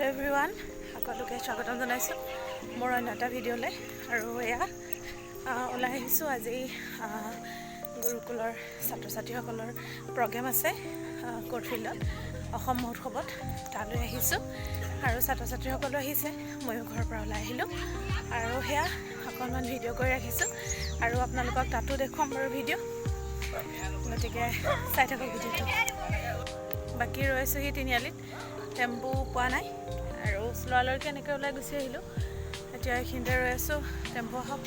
Hello' everyone, সকলোকে স্বাগতম জনাইছোঁ মোৰ অন্য এটা ভিডিঅ'লৈ। আৰু এয়া ওলাই আহিছোঁ। আজি গুৰুকুলৰ ছাত্ৰ ছাত্ৰীসকলৰ প্ৰগ্ৰেম আছে কোৰ্টফিল্ডত, অসম মহোৎসৱত। তালৈ আহিছোঁ আৰু ছাত্ৰ ছাত্ৰীসকলো আহিছে, ময়ো ঘৰৰ পৰা ওলাই আহিলোঁ আৰু সেয়া অকণমান ভিডিঅ' কৰি ৰাখিছোঁ আৰু আপোনালোকক তাতো দেখুৱাম বাৰু ভিডিঅ', গতিকে চাই থাকক ভিডিঅ'টো। বাকী ৰৈছোঁহি তিনিআলিত, টেম্পু পোৱা নাই আৰু লৰালৰিকৈ এনেকৈ ওলাই গুচি আহিলোঁ। এতিয়া এইখিনিতে ৰৈ আছোঁ, টেম্পু আহক,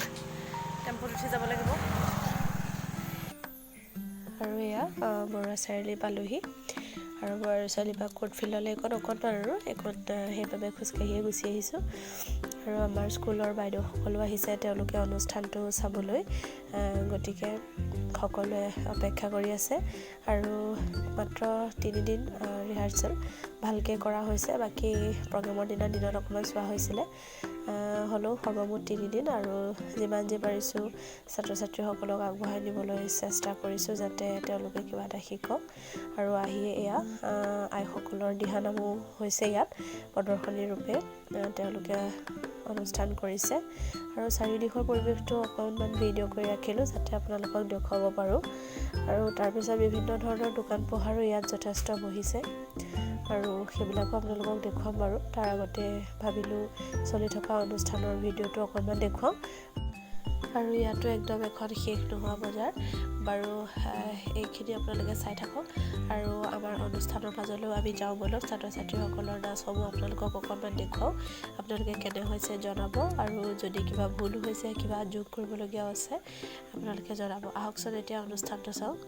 টেম্পুত উঠি যাব লাগিব। আৰু এয়া বৰুৱা চাৰিআলি পালোহি আৰু বৰুৱা চাৰিআলিৰ পৰা কোৰ্টফিল্ডলৈ অকণমান আৰু সেইবাবে খোজকাঢ়িয়ে গুচি আহিছোঁ। আৰু আমাৰ স্কুলৰ বাইদেউসকলো আহিছে, তেওঁলোকে অনুষ্ঠানটো চাবলৈ, গতিকে সকলোৱে অপেক্ষা কৰি আছে। আৰু মাত্ৰ 3 দিন ৰিহাৰ্চেল ভালকৈ কৰা হৈছে, বাকী প্ৰগ্ৰেমৰ দিনত অকণমান চোৱা হৈছিলে, হ'লেও সৰ্বমুঠ 3 দিন। আৰু যিমান যি পাৰিছোঁ ছাত্ৰ ছাত্ৰীসকলক আগবঢ়াই নিবলৈ চেষ্টা কৰিছোঁ, যাতে তেওঁলোকে কিবা এটা শিকক। আৰু আহি এয়া আইসকলৰ দিহানামো হৈছে ইয়াত প্ৰদৰ্শনী ৰূপে, তেওঁলোকে অনুষ্ঠান কৰিছে। আৰু চাৰিওদিশৰ পৰিৱেশটো অকণমান ভিডিঅ' কৰি ৰাখিলোঁ, যাতে আপোনালোকক দেখুৱাব পাৰোঁ। আৰু তাৰপিছত বিভিন্ন ধৰণৰ দোকান পোহাৰো ইয়াত যথেষ্ট বহিছে আৰু সেইবিলাকো আপোনালোকক দেখুৱাম বাৰু। তাৰ আগতে ভাবিলোঁ চলি থকা অনুষ্ঠানৰ ভিডিঅ'টো অকণমান দেখুৱাম। আৰু ইয়াতো একদম এখন শেষ নোহোৱা বজাৰ বাৰু, এইখিনি আপোনালোকে চাই থাকক। আৰু আমাৰ অনুষ্ঠানৰ মাজলৈও আমি যাওঁ বলক, ছাত্ৰ ছাত্ৰীসকলৰ নাচসমূহ আপোনালোকক অকণমান দেখুৱাওঁ, আপোনালোকে কেনে হৈছে জনাব। আৰু যদি কিবা ভুল হৈছে, কিবা যোগ কৰিবলগীয়াও আছে, আপোনালোকে জনাব। আহকচোন এতিয়া অনুষ্ঠানটো চাওক।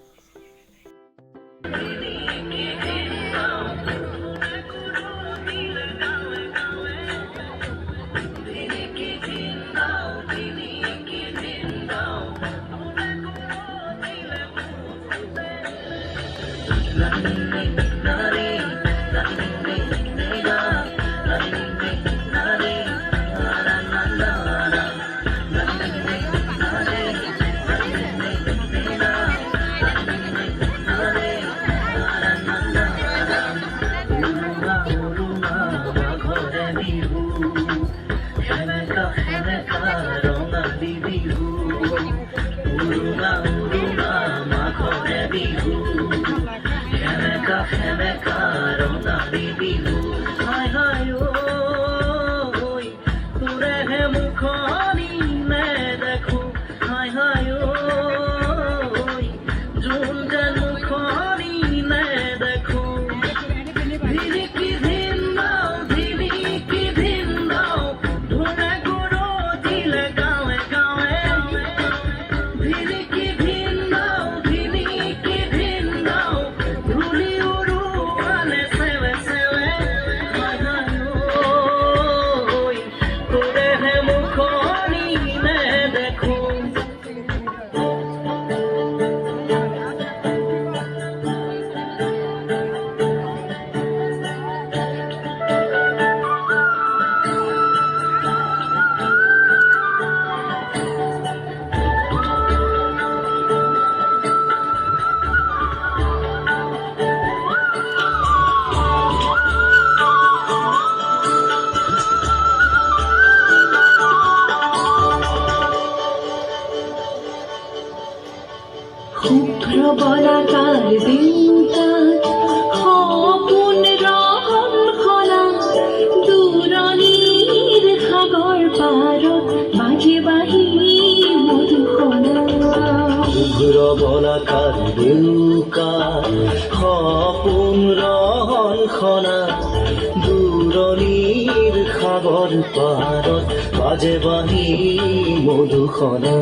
বলাকাৰ দিনটা সপোন ৰহন খনা দূৰণিৰ সাগৰ পাৰত বাজে বাহি মধুসনা। উগ্ৰ বলাকাৰ দিনটা সপোন ৰহন খনা দূৰণিৰ সাগৰ পাৰত বাজে বাহি মধুসনা।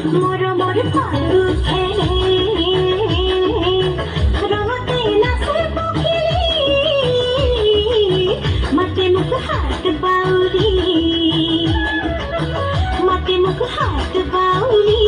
মৰমৰ পাৰো খেলে ৰঙতে নাচে পখিলী মাতে মোক হাত বাউৰি মাতে মোক হাত বাউৰি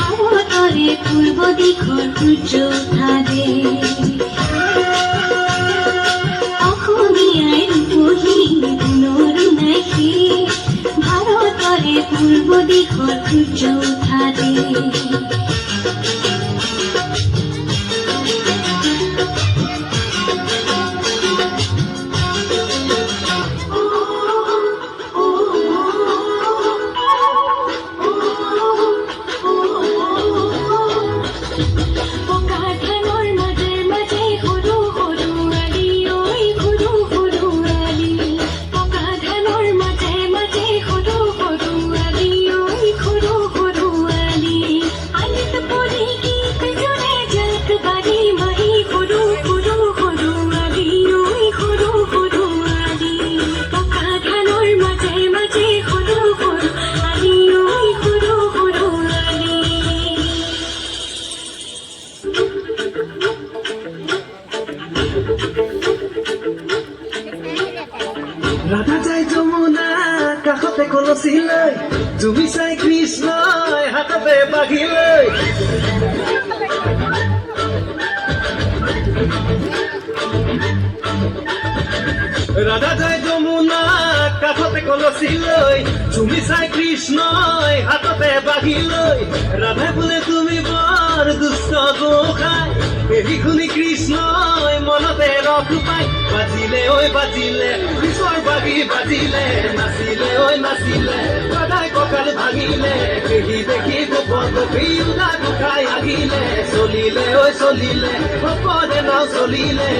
ভাৰতৰে পূৰ্ব দিশৰ সূৰ্য উঠাদে অসমীয়াই ৰূপহী গুণৰো নাইকি ভাৰতৰে পূৰ্ব দিশৰ সূৰ্য উঠাদে ৰাধা যায় যমুনা কাষতে কলচী লৈ জুমি চাই কৃষ্ণই হাততে বাঘি লৈ ৰাধা যায় যমুনা কাষতে কলচী লৈ জুমি চাই কৃষ্ণই হাততে বাঘি লৈ ৰাধাই বোলে তুমি বৰ দুষ্ট গোসাঁই এৰি শুনি কৃষ্ণই মনতে ৰস পাই বাজিলে ঐ বাজিলে কৃষ্ণৰ বাগি বাজিলে নাচিলে ঐ নাচিলে ৰাধাই কঁকাল ভাঙিলে পেহী দেখি গোপন গোপিন্দা গোসাঁই আহিলে চলিলে ঐ চলিলে ভকতে নাও চলিলে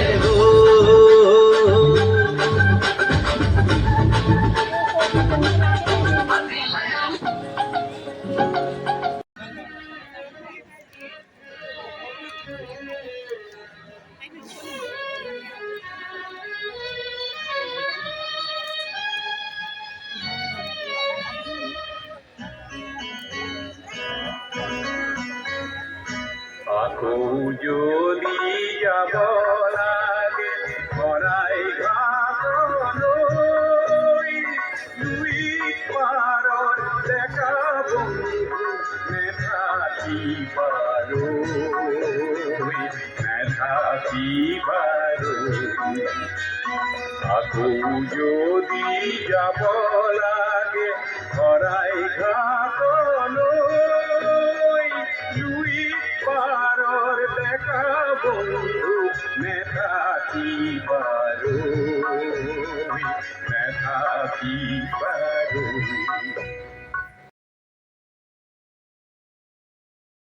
আকৌ যদি যাব লাগে শৰাই ঘাটলৈ দুই পাৰৰ ডেকা বন্ধু নেথাকি পাৰৈ আকৌ যদি যাব লাগে শৰাই ঘাটলৈ